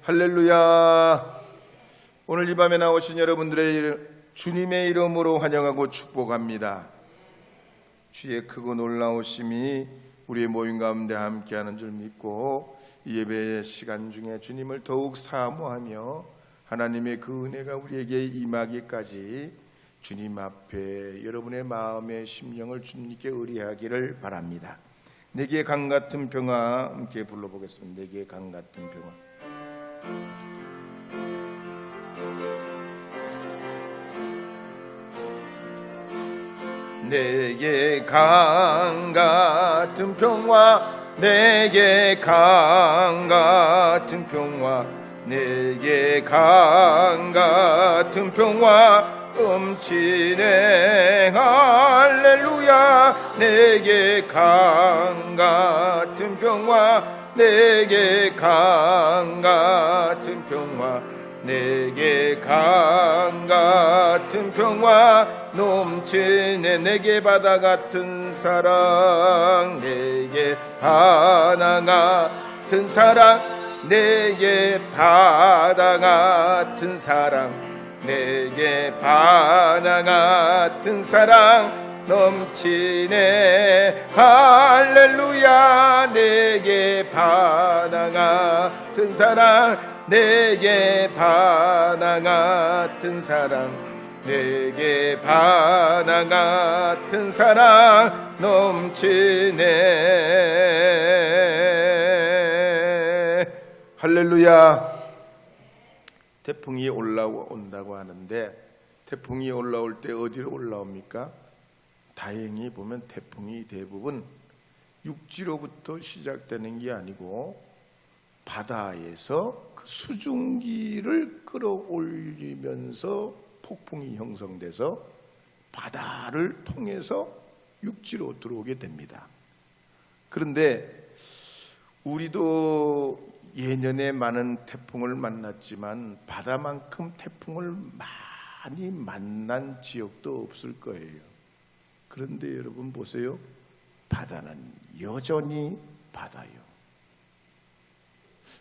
할렐루야. 오늘 이 밤에 나오신 여러분들의 주님의 이름으로 환영하고 축복합니다. 주의 크고 놀라우심이 우리의 모임 가운데 함께하는 줄 믿고 이 예배 시간 중에 주님을 더욱 사모하며 하나님의 그 은혜가 우리에게 임하기까지 주님 앞에 여러분의 마음의 심령을 주님께 의뢰하기를 바랍니다. 내게 강 같은 평화 함께 불러보겠습니다. 내게 강 같은 평화. 내게 강 같은 평화, 내게 강 같은 평화, 내게 강 같은 평화 넘치네. 할렐루야. 내게 강 같은 평화, 내게 강 같은 평화, 내게 강 같은 평화 넘치네. 내게 바다 같은 사랑, 내게 하나 같은 사랑, 내게 바다 같은 사랑, 내게 바다 같은 사랑 넘치네. 할렐루야. 내게 바다 같은 사랑, 내게 바다 같은 사랑, 내게 바다 같은 사랑 넘치네. 할렐루야. 태풍이 올라온다고 하는데 태풍이 올라올 때 어디로 올라옵니까? 다행히 보면 태풍이 대부분 육지로부터 시작되는 게 아니고 바다에서 그 수증기를 끌어올리면서 폭풍이 형성돼서 바다를 통해서 육지로 들어오게 됩니다. 그런데 우리도 예년에 많은 태풍을 만났지만 바다만큼 태풍을 많이 만난 지역도 없을 거예요. 그런데 여러분 보세요. 바다는 여전히 바다요.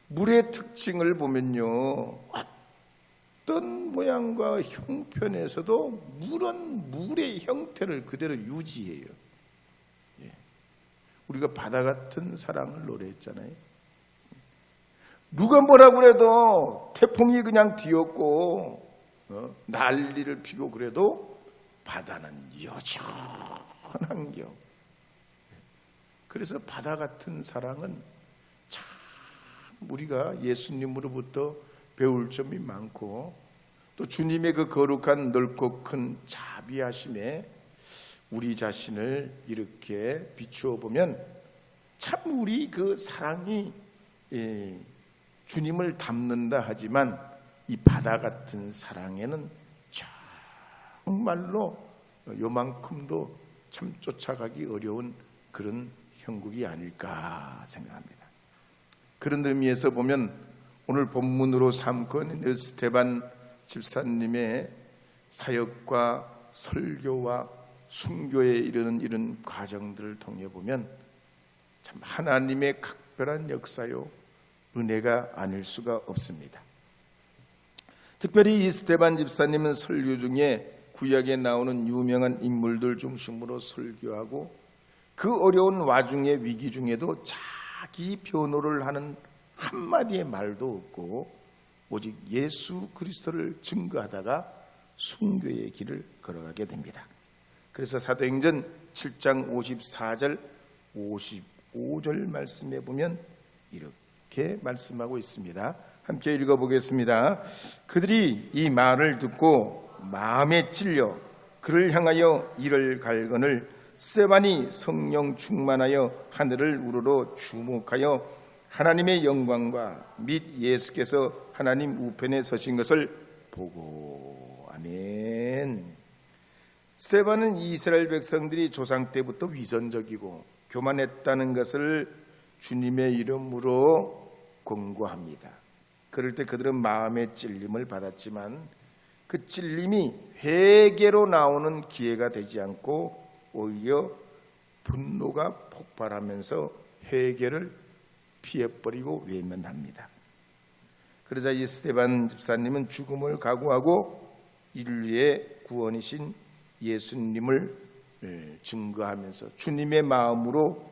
물의 특징을 보면요, 어떤 모양과 형편에서도 물은 물의 형태를 그대로 유지해요. 우리가 바다 같은 사랑을 노래했잖아요. 누가 뭐라고 그래도 태풍이 그냥 뒤었고 난리를 피고 그래도 바다는 여전한 겨. 그래서 바다 같은 사랑은 참 우리가 예수님으로부터 배울 점이 많고 또 주님의 그 거룩한 넓고 큰 자비하심에 우리 자신을 이렇게 비추어 보면 참 우리 그 사랑이 주님을 닮는다 하지만 이 바다 같은 사랑에는 정말로 요만큼도 참 쫓아가기 어려운 그런 형국이 아닐까 생각합니다. 그런 의미에서 보면 오늘 본문으로 삼고 있는 스데반 집사님의 사역과 설교와 순교에 이르는 이런 과정들을 통해 보면 참 하나님의 각별한 역사요 은혜가 아닐 수가 없습니다. 특별히 이 스데반 집사님은 설교 중에 구약에 나오는 유명한 인물들 중심으로 설교하고 그 어려운 와중의 위기 중에도 자기 변호를 하는 한마디의 말도 없고 오직 예수 그리스도를 증거하다가 순교의 길을 걸어가게 됩니다. 그래서 사도행전 7장 54절 55절 말씀에 보면 이렇게 말씀하고 있습니다. 함께 읽어보겠습니다. 그들이 이 말을 듣고 마음에 찔려 그를 향하여 이를 갈거늘 스데반이 성령 충만하여 하늘을 우러러 주목하여 하나님의 영광과 및 예수께서 하나님 우편에 서신 것을 보고. 아멘. 스데반은 이스라엘 백성들이 조상 때부터 위선적이고 교만했다는 것을 주님의 이름으로 권고합니다. 그럴 때 그들은 마음의 찔림을 받았지만 그 찔림이 회개로 나오는 기회가 되지 않고 오히려 분노가 폭발하면서 회개를 피해버리고 외면합니다. 그러자 이 스데반 집사님은 죽음을 각오하고 인류의 구원이신 예수님을 증거하면서 주님의 마음으로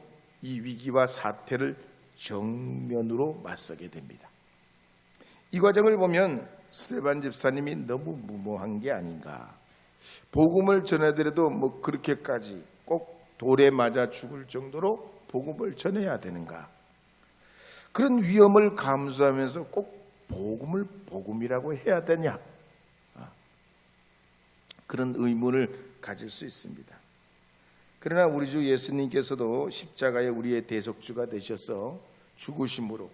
이 위기와 사태를 정면으로 맞서게 됩니다. 이 과정을 보면 스데반 집사님이 너무 무모한 게 아닌가. 복음을 전하더라도 뭐 그렇게까지 꼭 돌에 맞아 죽을 정도로 복음을 전해야 되는가. 그런 위험을 감수하면서 꼭 복음을 복음이라고 해야 되냐. 그런 의문을 가질 수 있습니다. 그러나 우리 주 예수님께서도 십자가에 우리의 대속주가 되셔서 죽으심으로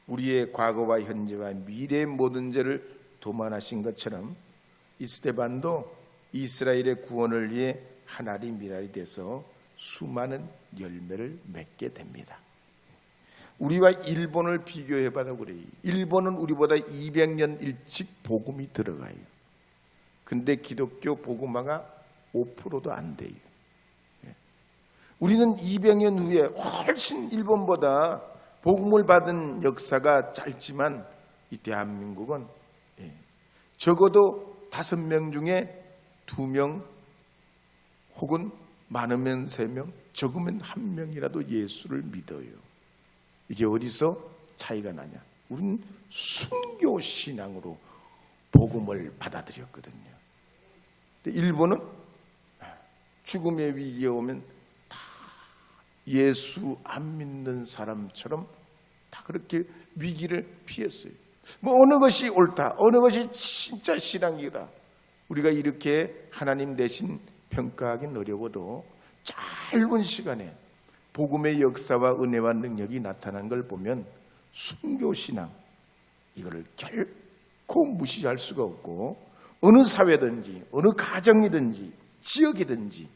우리의 과거와 현재와 미래의 모든 죄를 도만하신 것처럼 이 스데반도 이스라엘의 구원을 위해 하나리 미랄이 돼서 수많은 열매를 맺게 됩니다. 우리와 일본을 비교해봐도 그래요. 일본은 우리보다 200년 일찍 복음이 들어가요. 근데 기독교 복음화가 5%도 안 돼요. 우리는 200년 후에 훨씬 일본보다 복음을 받은 역사가 짧지만 이 대한민국은 적어도 5명 중에 2명 혹은 많으면 3명, 적으면 1명이라도 예수를 믿어요. 이게 어디서 차이가 나냐? 우리는 순교 신앙으로 복음을 받아들였거든요. 근데 일본은 죽음의 위기가 오면 다 예수 안 믿는 사람처럼 다 그렇게 위기를 피했어요. 뭐 어느 것이 옳다, 어느 것이 진짜 신앙이다. 우리가 이렇게 하나님 대신 평가하기는 어려워도 짧은 시간에 복음의 역사와 은혜와 능력이 나타난 걸 보면 순교신앙, 이거를 결코 무시할 수가 없고 어느 사회든지 어느 가정이든지 지역이든지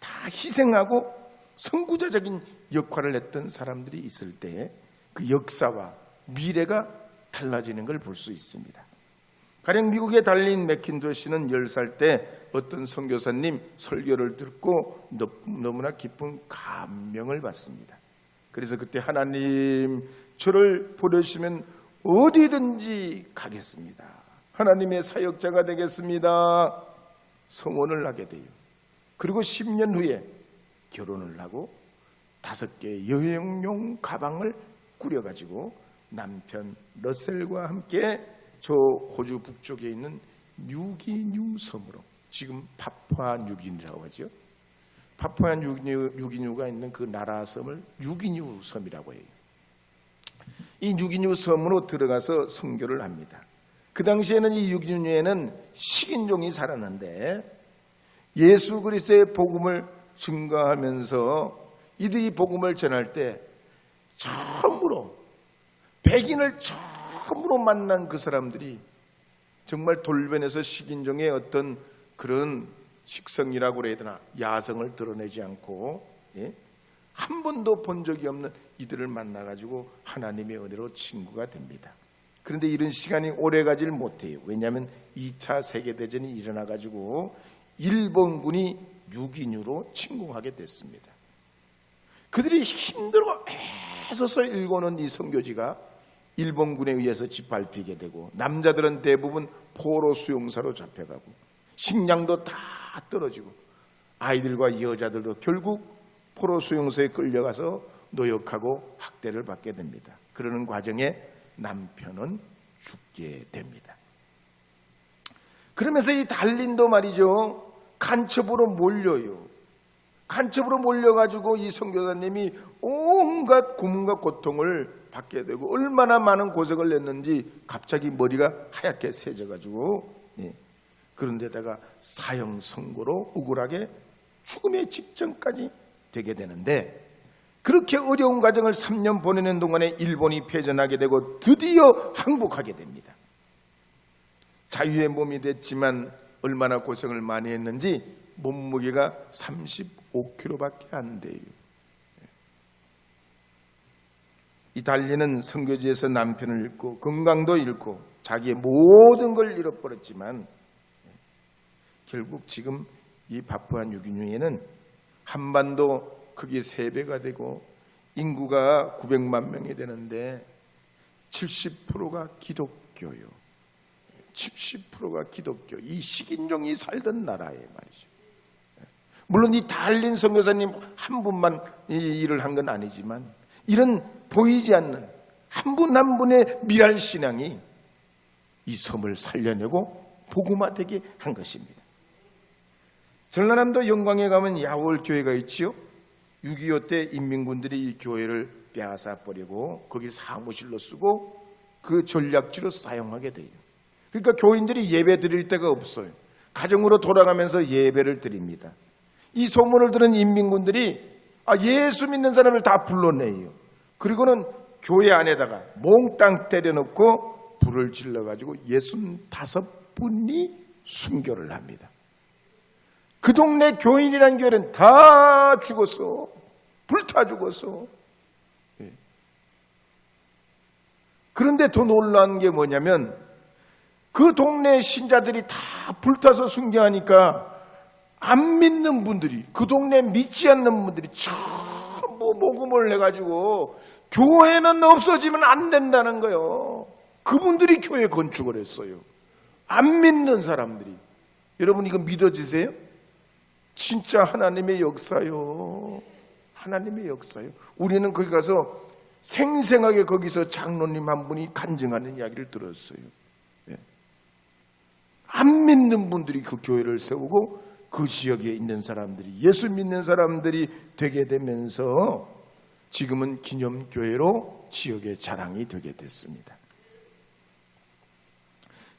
다 희생하고 선구자적인 역할을 했던 사람들이 있을 때 그 역사와 미래가 달라지는 걸 볼 수 있습니다. 가령 미국에 달린 맥킨토시는 10살 때 어떤 선교사님 설교를 듣고 너무나 깊은 감명을 받습니다. 그래서 그때 하나님, 저를 보내시면 어디든지 가겠습니다. 하나님의 사역자가 되겠습니다. 성원을 하게 돼요. 그리고 10년 후에 결혼을 하고 5개의 여행용 가방을 꾸려가지고 남편 러셀과 함께 저 호주 북쪽에 있는 뉴기뉴 섬으로, 지금 파푸아뉴기뉴라고 하죠. 파푸아뉴기뉴가 있는 그 나라 섬을 뉴기뉴 섬이라고 해요. 이 뉴기뉴 섬으로 들어가서 선교를 합니다. 그 당시에는 이 뉴기뉴에는 식인종이 살았는데 예수 그리스도의 복음을 증거하면서 이들이 복음을 전할 때 처음으로 백인을 처음으로 만난 그 사람들이 정말 돌변해서 식인종의 어떤 그런 식성이라고 그래야 되나, 야성을 드러내지 않고 한 번도 본 적이 없는 이들을 만나가지고 하나님의 은혜로 친구가 됩니다. 그런데 이런 시간이 오래가질 못해요. 왜냐하면 2차 세계대전이 일어나가지고 일본군이 유기뉴로 침공하게 됐습니다. 그들이 힘들고 애써서 일궈놓은 이 선교지가 일본군에 의해서 짓밟히게 되고 남자들은 대부분 포로 수용사로 잡혀가고 식량도 다 떨어지고 아이들과 여자들도 결국 포로 수용소에 끌려가서 노역하고 학대를 받게 됩니다. 그러는 과정에 남편은 죽게 됩니다. 그러면서 이 달린도 말이죠, 간첩으로 몰려요. 간첩으로 몰려가지고 이 선교사님이 온갖 고문과 고통을 받게 되고 얼마나 많은 고생을 냈는지 갑자기 머리가 하얗게 새져가지고 그런데다가 사형 선고로 억울하게 죽음의 직전까지 되게 되는데, 그렇게 어려운 과정을 3년 보내는 동안에 일본이 패전하게 되고 드디어 항복하게 됩니다. 자유의 몸이 됐지만 얼마나 고생을 많이 했는지 몸무게가 35kg밖에 안 돼요. 이 달리는 선교지에서 남편을 잃고 건강도 잃고 자기의 모든 걸 잃어버렸지만 결국 지금 이 파푸아뉴기뉴에는 한반도 크기 3배가 되고 인구가 900만 명이 되는데 70%가 기독교요. 70%가 기독교. 이 식인종이 살던 나라에 말이죠. 물론 이 달린 선교사님 한 분만 이 일을 한 건 아니지만 이런 보이지 않는 한 분 한 분의 미랄 신앙이 이 섬을 살려내고 복음화되게 한 것입니다. 전라남도 영광에 가면 야월 교회가 있지요. 6.25 때 인민군들이 이 교회를 빼앗아 버리고 거기를 사무실로 쓰고 그 전략지로 사용하게 돼요. 그러니까 교인들이 예배 드릴 데가 없어요. 가정으로 돌아가면서 예배를 드립니다. 이 소문을 들은 인민군들이 예수 믿는 사람을 다 불러내요. 그리고는 교회 안에다가 몽땅 때려넣고 불을 질러가지고 65분이 순교를 합니다. 그 동네 교인이란 교회는 다 죽었어. 불타 죽었어. 그런데 더 놀라운 게 뭐냐면 그 동네 신자들이 다 불타서 순교하니까 안 믿는 분들이, 그 동네 믿지 않는 분들이 전부 모금을 해가지고 교회는 없어지면 안 된다는 거예요. 그분들이 교회 건축을 했어요. 안 믿는 사람들이. 여러분 이거 믿어지세요? 진짜 하나님의 역사요. 하나님의 역사요. 우리는 거기 가서 생생하게 거기서 장로님 한 분이 간증하는 이야기를 들었어요. 안 믿는 분들이 그 교회를 세우고 그 지역에 있는 사람들이, 예수 믿는 사람들이 되게 되면서 지금은 기념교회로 지역의 자랑이 되게 됐습니다.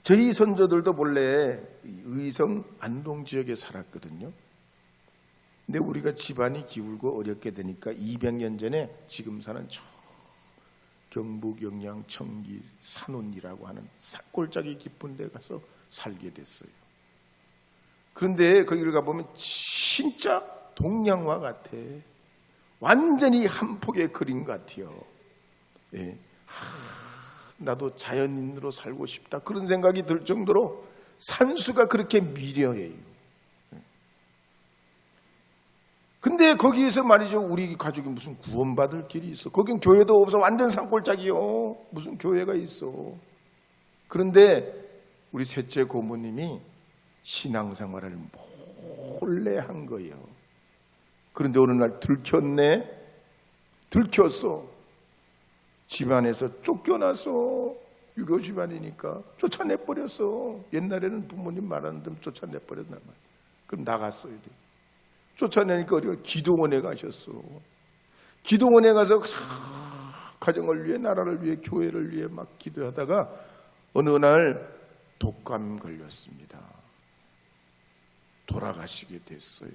저희 선조들도 본래 의성 안동 지역에 살았거든요. 근데 우리가 집안이 기울고 어렵게 되니까 200년 전에 지금 사는 저 경북 영양 청기 산운이라고 하는 산골짜기 깊은 데 가서 살게 됐어요. 그런데 거기를 가보면 진짜 동양화 같아. 완전히 한 폭의 그림 같아요. 나도 자연인으로 살고 싶다 그런 생각이 들 정도로 산수가 그렇게 미려해요. 근데 거기에서 말이죠, 우리 가족이 무슨 구원받을 길이 있어? 거긴 교회도 없어. 완전 산골짜기요. 무슨 교회가 있어? 그런데 우리 셋째 고모님이 신앙생활을 몰래 한 거예요. 그런데 어느 날 들켰어. 집안에서 쫓겨나서, 유교 집안이니까 쫓아내버렸어. 옛날에는 부모님 말하는 대로 쫓아내버렸단 말이야. 그럼 나갔어야 돼. 쫓아내니까 어디가 기도원에 가셨어. 기도원에 가서 가정을 위해, 나라를 위해, 교회를 위해 막 기도하다가 어느 날 독감 걸렸습니다. 돌아가시게 됐어요.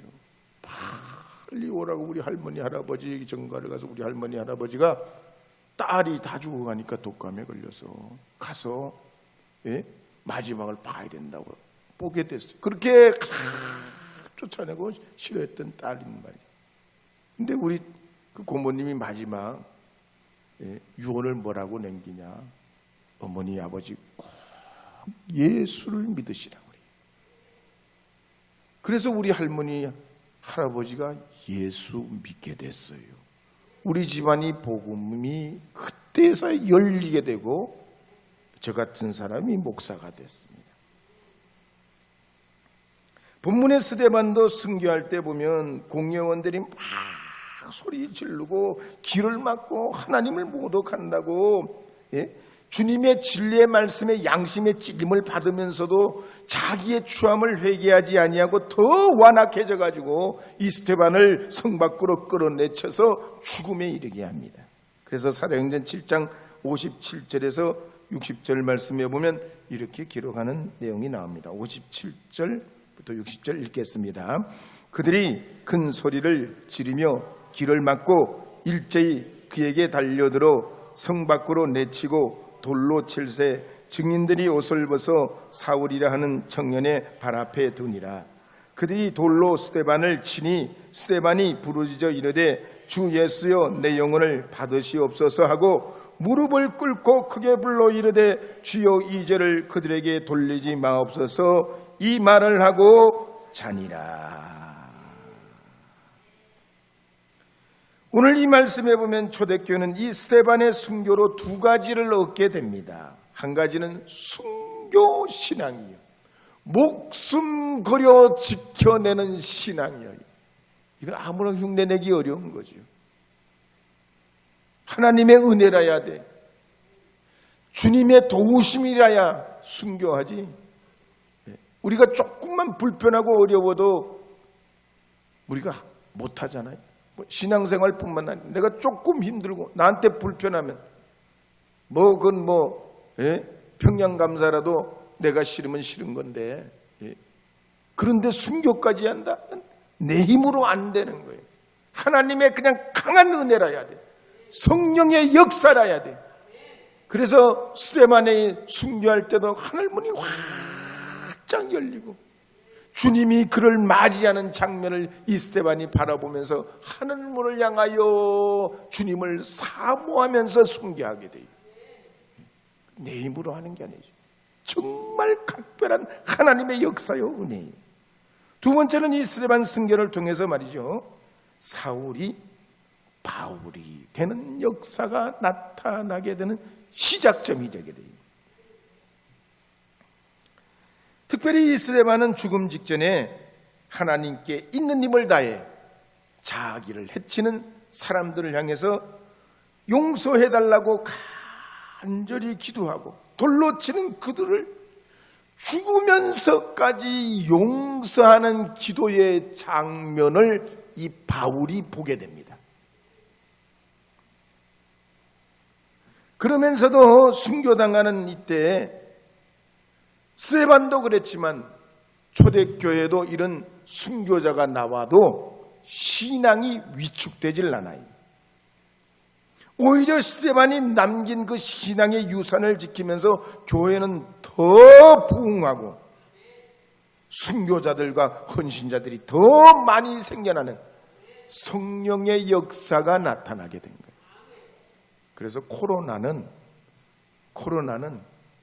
빨리 오라고 우리 할머니 할아버지 정가를 가서 우리 할머니 할아버지가 딸이 다 죽어가니까 독감에 걸려서 가서 마지막을 봐야 된다고 보게 됐어요. 그렇게 쫓아내고 싫어했던 딸인 말이에요. 근데 우리 그 고모님이 마지막 유언을 뭐라고 남기냐? 어머니 아버지 꼭 예수를 믿으시라고 그래요. 그래서 우리 할머니 할아버지가 예수 믿게 됐어요. 우리 집안이 복음이 그때서 열리게 되고 저 같은 사람이 목사가 됐습니다. 본문의 스데반도 순교할 때 보면 공회원들이 막 소리 지르고 길을 막고 하나님을 모독한다고, 주님의 진리의 말씀에 양심의 찔림을 받으면서도 자기의 추함을 회개하지 아니하고 더 완악해져 가지고 이 스데반을 성 밖으로 끌어내쳐서 죽음에 이르게 합니다. 그래서 사도행전 7장 57절에서 60절 말씀에 보면 이렇게 기록하는 내용이 나옵니다. 57절부터 60절 읽겠습니다. 그들이 큰 소리를 지르며 길을 막고 일제히 그에게 달려들어 성 밖으로 내치고 돌로 칠세 증인들이 옷을 벗어 사울이라 하는 청년의 발 앞에 두니라. 그들이 돌로 스데반을 치니 스데반이 부르짖어 이르되 주 예수여 내 영혼을 받으시옵소서 하고 무릎을 꿇고 크게 불러 이르되 주여 이 죄를 그들에게 돌리지 마옵소서 이 말을 하고 자니라. 오늘 이 말씀에 보면 초대교회는 이 스데반의 순교로 두 가지를 얻게 됩니다. 한 가지는 순교 신앙이요, 목숨 걸여 지켜내는 신앙이요. 이건 아무런 흉내내기 어려운 거죠. 하나님의 은혜라야 돼. 주님의 도우심이라야 순교하지. 우리가 조금만 불편하고 어려워도 우리가 못하잖아요. 신앙생활뿐만 아니라 내가 조금 힘들고 나한테 불편하면 그건 평양감사라도 내가 싫으면 싫은 건데, 그런데 순교까지 한다? 내 힘으로 안 되는 거예요. 하나님의 그냥 강한 은혜라야 돼. 성령의 역사라야 돼. 그래서 스데반이 순교할 때도 하늘문이 활짝 열리고 주님이 그를 맞이하는 장면을 이 스데반이 바라보면서 하늘문을 향하여 주님을 사모하면서 순교하게 돼요. 내 힘으로 하는 게 아니죠. 정말 각별한 하나님의 역사요, 은혜예요. 두 번째는 이 스데반 순교를 통해서 말이죠, 사울이 바울이 되는 역사가 나타나게 되는 시작점이 되게 돼요. 특별히 이 스데반은 죽음 직전에 하나님께 있는 힘을 다해 자기를 해치는 사람들을 향해서 용서해달라고 간절히 기도하고 돌로 치는 그들을 죽으면서까지 용서하는 기도의 장면을 이 바울이 보게 됩니다. 그러면서도 순교당하는 이때 스데반도 그랬지만 초대교회도 이런 순교자가 나와도 신앙이 위축되질 않아요. 오히려 스데반이 남긴 그 신앙의 유산을 지키면서 교회는 더 부흥하고 순교자들과 헌신자들이 더 많이 생겨나는 성령의 역사가 나타나게 된 거예요. 그래서 코로나는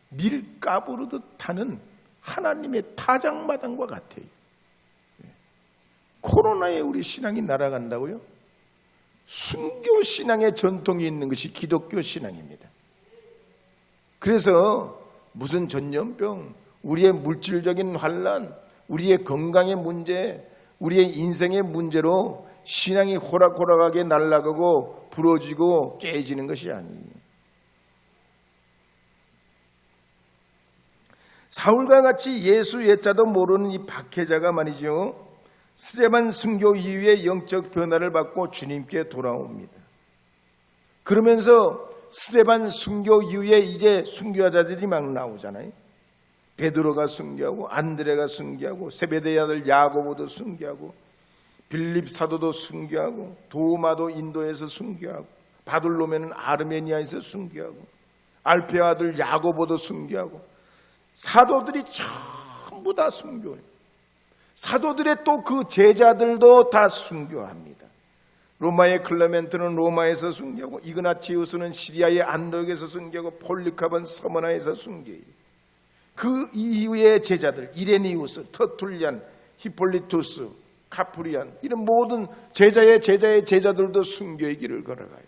밀가부르듯 타는 하나님의 타작마당과 같아요. 코로나에 우리 신앙이 날아간다고요? 순교 신앙의 전통이 있는 것이 기독교 신앙입니다. 그래서 무슨 전염병, 우리의 물질적인 환난, 우리의 건강의 문제, 우리의 인생의 문제로 신앙이 호락호락하게 날아가고 부러지고 깨지는 것이 아니에요. 사울과 같이 예수 예자도 모르는 이 박해자가 말이죠, 스데반 순교 이후에 영적 변화를 받고 주님께 돌아옵니다. 그러면서 스데반 순교 이후에 이제 순교자들이 막 나오잖아요. 베드로가 순교하고 안드레가 순교하고 세베대의 아들 야고보도 순교하고 빌립 사도도 순교하고 도마도 인도에서 순교하고 바돌로메는 아르메니아에서 순교하고 알페의 아들 야고보도 순교하고 사도들이 전부 다 순교해요. 사도들의 또 그 제자들도 다 순교합니다. 로마의 클레멘트는 로마에서 순교하고 이그나티우스는 시리아의 안독에서 순교하고 폴리카본 서머나에서 순교해요. 그 이후의 제자들 이레니우스, 터툴리안, 히폴리투스, 카프리안 이런 모든 제자의 제자들도 순교의 길을 걸어가요.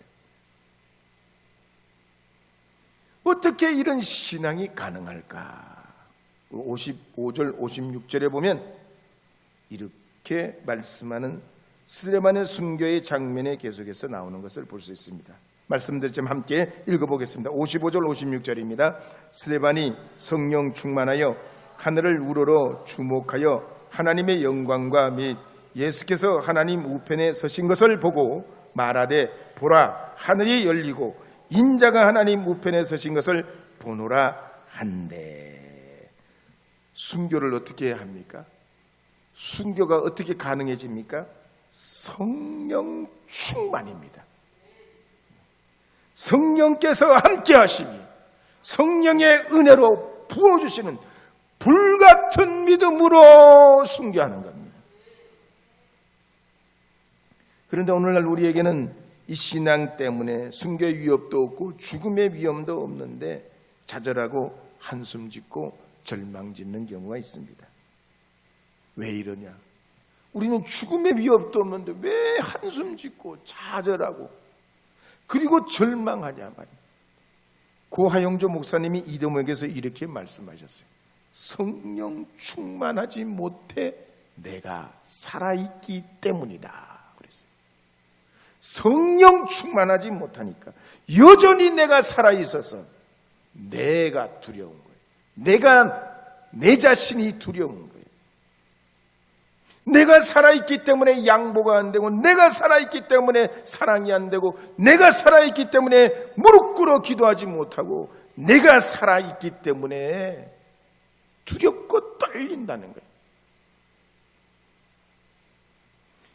어떻게 이런 신앙이 가능할까? 55절 56절에 보면 이렇게 말씀하는 스데반의 순교의 장면에 계속해서 나오는 것을 볼 수 있습니다. 말씀드렸지만 함께 읽어보겠습니다. 55절 56절입니다. 스데반이 성령 충만하여 하늘을 우러러 주목하여 하나님의 영광과 및 예수께서 하나님 우편에 서신 것을 보고 말하되 보라 하늘이 열리고 인자가 하나님 우편에 서신 것을 보노라 한대. 순교를 어떻게 해야 합니까? 순교가 어떻게 가능해집니까? 성령 충만입니다. 성령께서 함께 하시니 성령의 은혜로 부어주시는 불같은 믿음으로 순교하는 겁니다. 그런데 오늘날 우리에게는 이 신앙 때문에 순교의 위협도 없고 죽음의 위험도 없는데 좌절하고 한숨 짓고 절망 짓는 경우가 있습니다. 왜 이러냐? 우리는 죽음의 위협도 없는데 왜 한숨 짓고 좌절하고 그리고 절망하냐 말이야. 고 하영조 목사님이 이듬에게서 이렇게 말씀하셨어요. 성령 충만하지 못해 내가 살아있기 때문이다 그랬어요. 성령 충만하지 못하니까 여전히 내가 살아있어서 내가 두려운 거예요. 내 자신이 두려운 거예요. 내가 살아있기 때문에 양보가 안 되고, 내가 살아있기 때문에 사랑이 안 되고, 내가 살아있기 때문에 무릎 꿇어 기도하지 못하고, 내가 살아있기 때문에 두렵고 떨린다는 거예요.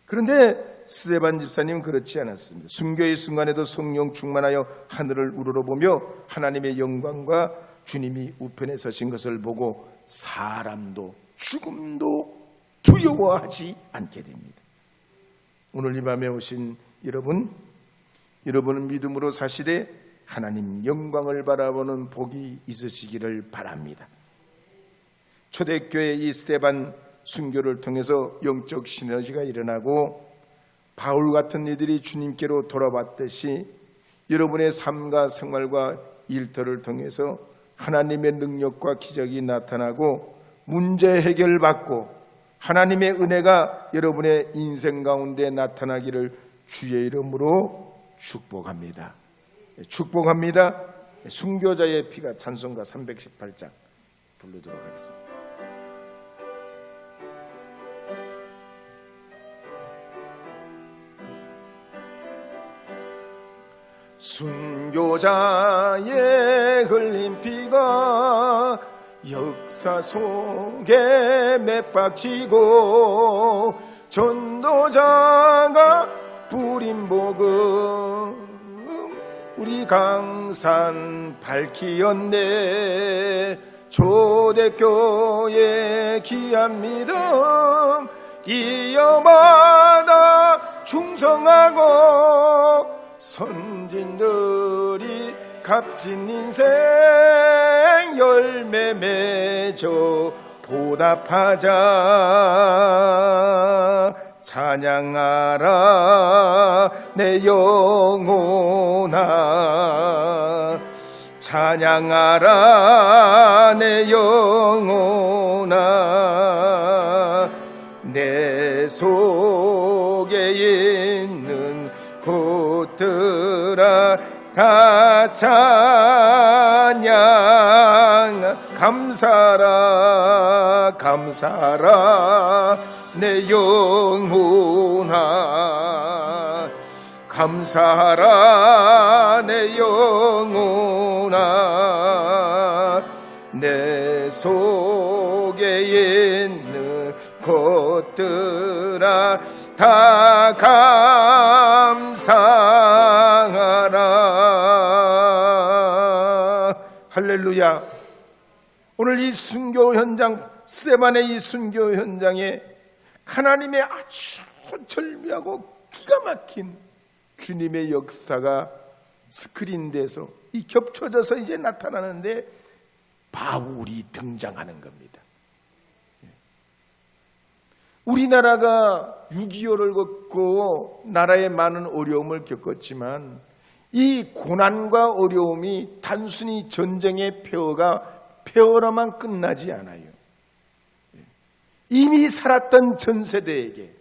그런데 스데반 집사님은 그렇지 않았습니다. 순교의 순간에도 성령 충만하여 하늘을 우러러보며 하나님의 영광과 주님이 우편에 서신 것을 보고 사람도 죽음도 두려워하지 않게 됩니다. 오늘 이 밤에 오신 여러분은 믿음으로 사시되 하나님 영광을 바라보는 복이 있으시기를 바랍니다. 초대교회 이 스데반 순교를 통해서 영적 시너지가 일어나고 바울 같은 이들이 주님께로 돌아왔듯이 여러분의 삶과 생활과 일터를 통해서 하나님의 능력과 기적이 나타나고 문제 해결받고 하나님의 은혜가 여러분의 인생 가운데 나타나기를 주의 이름으로 축복합니다. 축복합니다. 순교자의 피가 찬송가 318장 부르도록 하겠습니다. 순교자의 흘린 피가 역사 속에 맷박치고 전도자가 부린 복음 우리 강산 밝히었네. 초대교회 귀한 믿음 이어받아 충성하고 선진들이 값진 인생 열매 맺어 보답하자. 찬양하라 내 영혼아, 찬양하라 내 영혼아. 내 속에 있는 곳들아 다 찬양. 감사라 감사라 내 영혼아, 감사라 내 영혼아. 내 속에 있는 것들아 다 감사하라. 할렐루야. 오늘 이 순교 현장, 스데반의 이 순교 현장에 하나님의 아주 절묘하고 기가 막힌 주님의 역사가 스크린돼서 이 겹쳐져서 이제 나타나는데 바울이 등장하는 겁니다. 우리나라가 6.25를 겪고 나라에 많은 어려움을 겪었지만 이 고난과 어려움이 단순히 전쟁의 폐허로만 끝나지 않아요. 이미 살았던 전 세대에게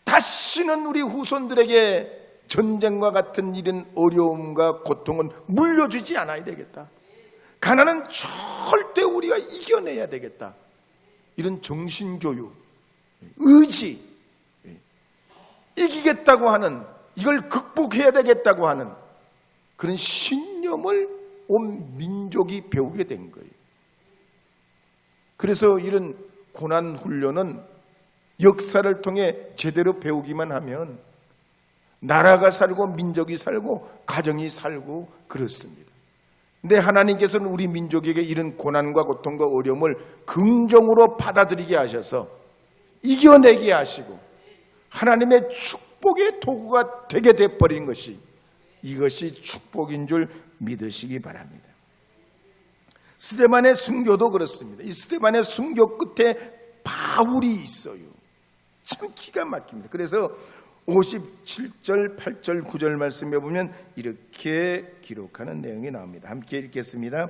다시는 우리 후손들에게 전쟁과 같은 이런 어려움과 고통은 물려주지 않아야 되겠다. 가난은 절대 우리가 이겨내야 되겠다. 이런 정신교육, 의지, 이기겠다고 하는, 이걸 극복해야 되겠다고 하는 그런 신념을 온 민족이 배우게 된 거예요. 그래서 이런 고난 훈련은 역사를 통해 제대로 배우기만 하면 나라가 살고 민족이 살고 가정이 살고 그렇습니다. 근데 하나님께서는 우리 민족에게 이런 고난과 고통과 어려움을 긍정으로 받아들이게 하셔서 이겨내게 하시고 하나님의 축복의 도구가 되게 돼버린 것이, 이것이 축복인 줄 믿으시기 바랍니다. 스데반의 순교도 그렇습니다. 이 스데반의 순교 끝에 바울이 있어요. 참 기가 막힙니다. 그래서 57절, 8절, 9절 말씀에 보면 이렇게 기록하는 내용이 나옵니다. 함께 읽겠습니다.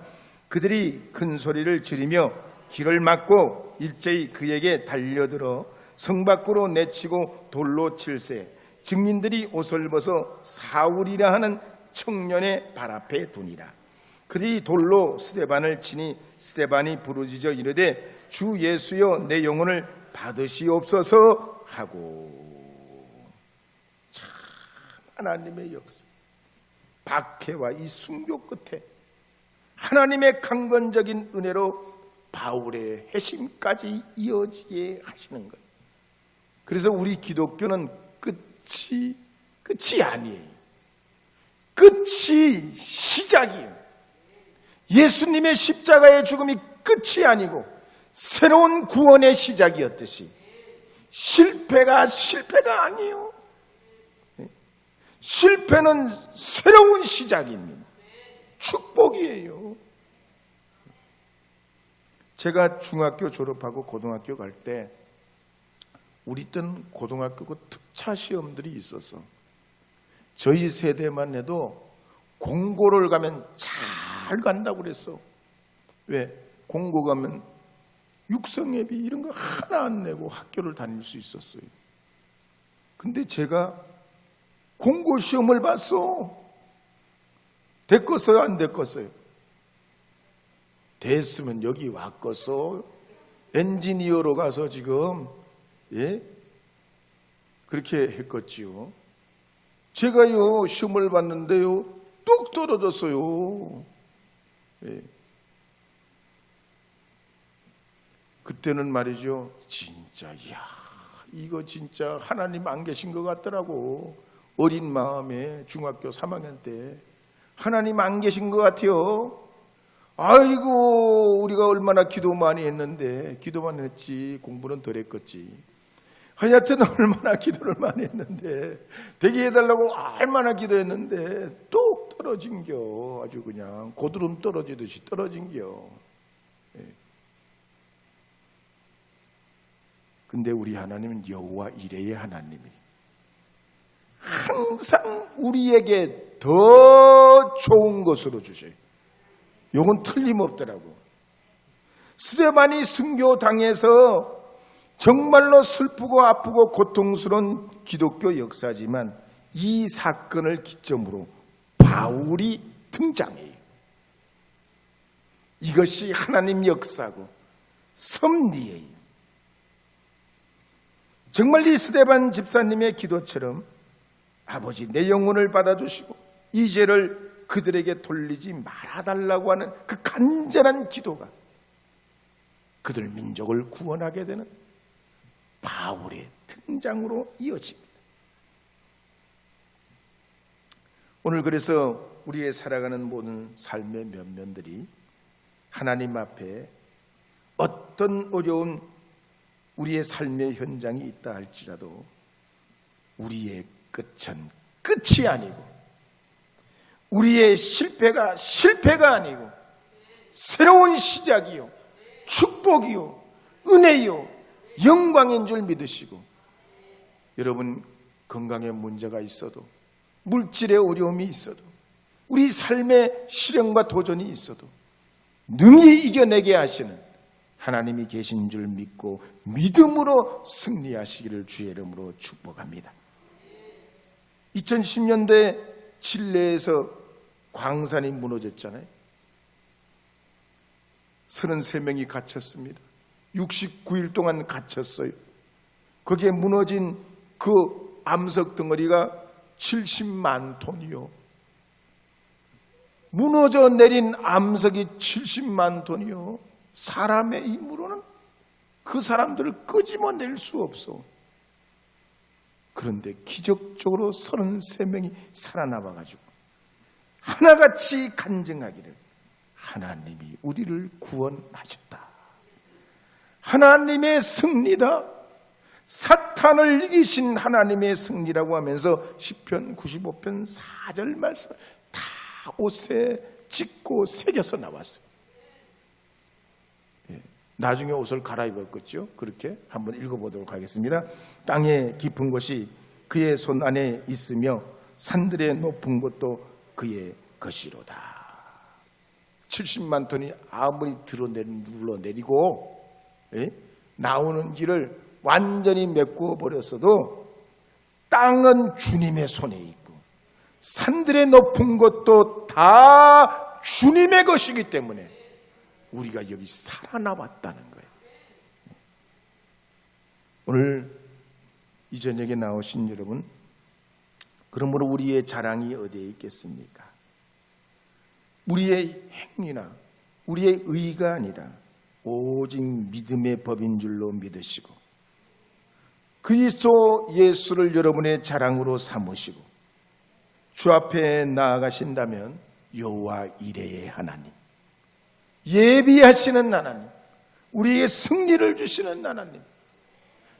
그들이 큰 소리를 지르며 길을 막고 일제히 그에게 달려들어 성 밖으로 내치고 돌로 칠세. 증인들이 옷을 벗어 사울이라 하는 청년의 발 앞에 두니라. 그들이 돌로 스데반을 치니 스데반이 부르짖어 이르되 주 예수여 내 영혼을 받으시옵소서 하고. 참 하나님의 역사, 박해와 이 순교 끝에 하나님의 강건적인 은혜로 바울의 회심까지 이어지게 하시는 거예요. 그래서 우리 기독교는 끝이 아니에요. 끝이 시작이에요. 예수님의 십자가의 죽음이 끝이 아니고 새로운 구원의 시작이었듯이 실패가 아니에요. 실패는 새로운 시작입니다. 축복이에요. 제가 중학교 졸업하고 고등학교 갈 때 우리 때는 고등학교 그 특차 시험들이 있어서 저희 세대만 해도 공고를 가면 잘 간다고 그랬어. 왜? 공고 가면 육성예비 이런 거 하나 안 내고 학교를 다닐 수 있었어요. 근데 제가 공고 시험을 봤어. 됐겠어요? 안 됐겠어요? 됐으면 여기 왔겠어. 엔지니어로 가서 지금 그렇게 했겠지요. 제가요 시험을 봤는데요 뚝 떨어졌어요. 그때는 말이죠, 진짜 이거 진짜 하나님 안 계신 것 같더라고. 어린 마음에 중학교 3학년 때 하나님 안 계신 것 같아요. 아이고 우리가 얼마나 기도 많이 했는데, 기도만 했지 공부는 덜 했겠지. 하여튼 얼마나 기도를 많이 했는데, 되게 해달라고 얼마나 기도했는데 뚝 떨어진겨. 아주 그냥 고드름 떨어지듯이 떨어진겨. 근데 우리 하나님은 여호와 이레의 하나님이 항상 우리에게 더 좋은 것으로 주셔요. 이건 틀림없더라고. 스데반이 순교당해서 정말로 슬프고 아프고 고통스러운 기독교 역사지만 이 사건을 기점으로 바울이 등장해요. 이것이 하나님 역사고 섭리예요. 정말 이 스데반 집사님의 기도처럼 아버지 내 영혼을 받아주시고 이 죄를 그들에게 돌리지 말아달라고 하는 그 간절한 기도가 그들 민족을 구원하게 되는 바울의 등장으로 이어집니다. 오늘 그래서 우리의 살아가는 모든 삶의 면면들이 하나님 앞에 어떤 어려운 우리의 삶의 현장이 있다 할지라도 우리의 끝은 끝이 아니고 우리의 실패가 아니고 새로운 시작이요 축복이요 은혜요 영광인 줄 믿으시고, 여러분 건강에 문제가 있어도 물질의 어려움이 있어도 우리 삶의 시련과 도전이 있어도 능히 이겨내게 하시는 하나님이 계신 줄 믿고 믿음으로 승리하시기를 주의 이름으로 축복합니다. 2010년대 칠레에서 광산이 무너졌잖아요. 33명이 갇혔습니다. 69일 동안 갇혔어요. 거기에 무너진 그 암석 덩어리가 70만 톤이요. 무너져 내린 암석이 70만 톤이요. 사람의 힘으로는 그 사람들을 끄집어낼 수 없어. 그런데 기적적으로 33명이 살아남아가지고 하나같이 간증하기를 하나님이 우리를 구원하셨다. 하나님의 승리다. 사탄을 이기신 하나님의 승리라고 하면서 시편 95편 4절 말씀 다 옷에 찢고 새겨서 나왔어요. 나중에 옷을 갈아입었겠죠. 그렇게 한번 읽어보도록 하겠습니다. 땅의 깊은 곳이 그의 손 안에 있으며 산들의 높은 곳도 그의 것이로다. 70만 톤이 아무리 눌러내리고 나오는 길을 완전히 메꾸어 버렸어도 땅은 주님의 손에 있고 산들의 높은 곳도 다 주님의 것이기 때문에 우리가 여기 살아남았다는 거예요. 오늘 이 저녁에 나오신 여러분, 그러므로 우리의 자랑이 어디에 있겠습니까? 우리의 행위나 우리의 의가 아니라 오직 믿음의 법인 줄로 믿으시고 그리스도 예수를 여러분의 자랑으로 삼으시고 주 앞에 나아가신다면 여호와 이레의 하나님, 예비하시는 하나님, 우리에게 승리를 주시는 하나님,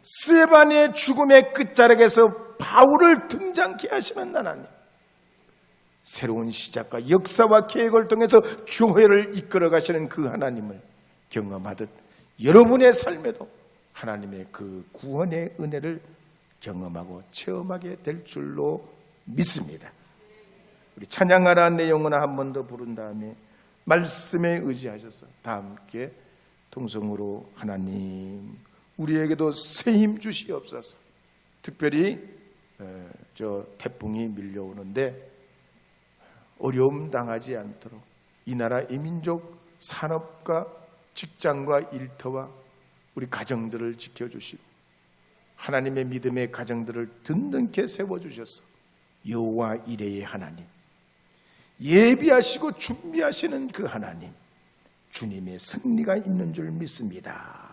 스데반의 죽음의 끝자락에서 바울을 등장케 하시는 하나님, 새로운 시작과 역사와 계획을 통해서 교회를 이끌어 가시는 그 하나님을 경험하듯 여러분의 삶에도 하나님의 그 구원의 은혜를 경험하고 체험하게 될 줄로 믿습니다. 우리 찬양하라는 내용을 한 번 더 부른 다음에 말씀에 의지하셔서 다 함께 통성으로 하나님 우리에게도 새 힘 주시옵소서. 특별히 저 태풍이 밀려오는데 어려움 당하지 않도록 이 나라 이민족 산업과 직장과 일터와 우리 가정들을 지켜주시고 하나님의 믿음의 가정들을 든든케 세워주셔서 여호와 이레의 하나님, 예비하시고 준비하시는 그 하나님, 주님의 승리가 있는 줄 믿습니다.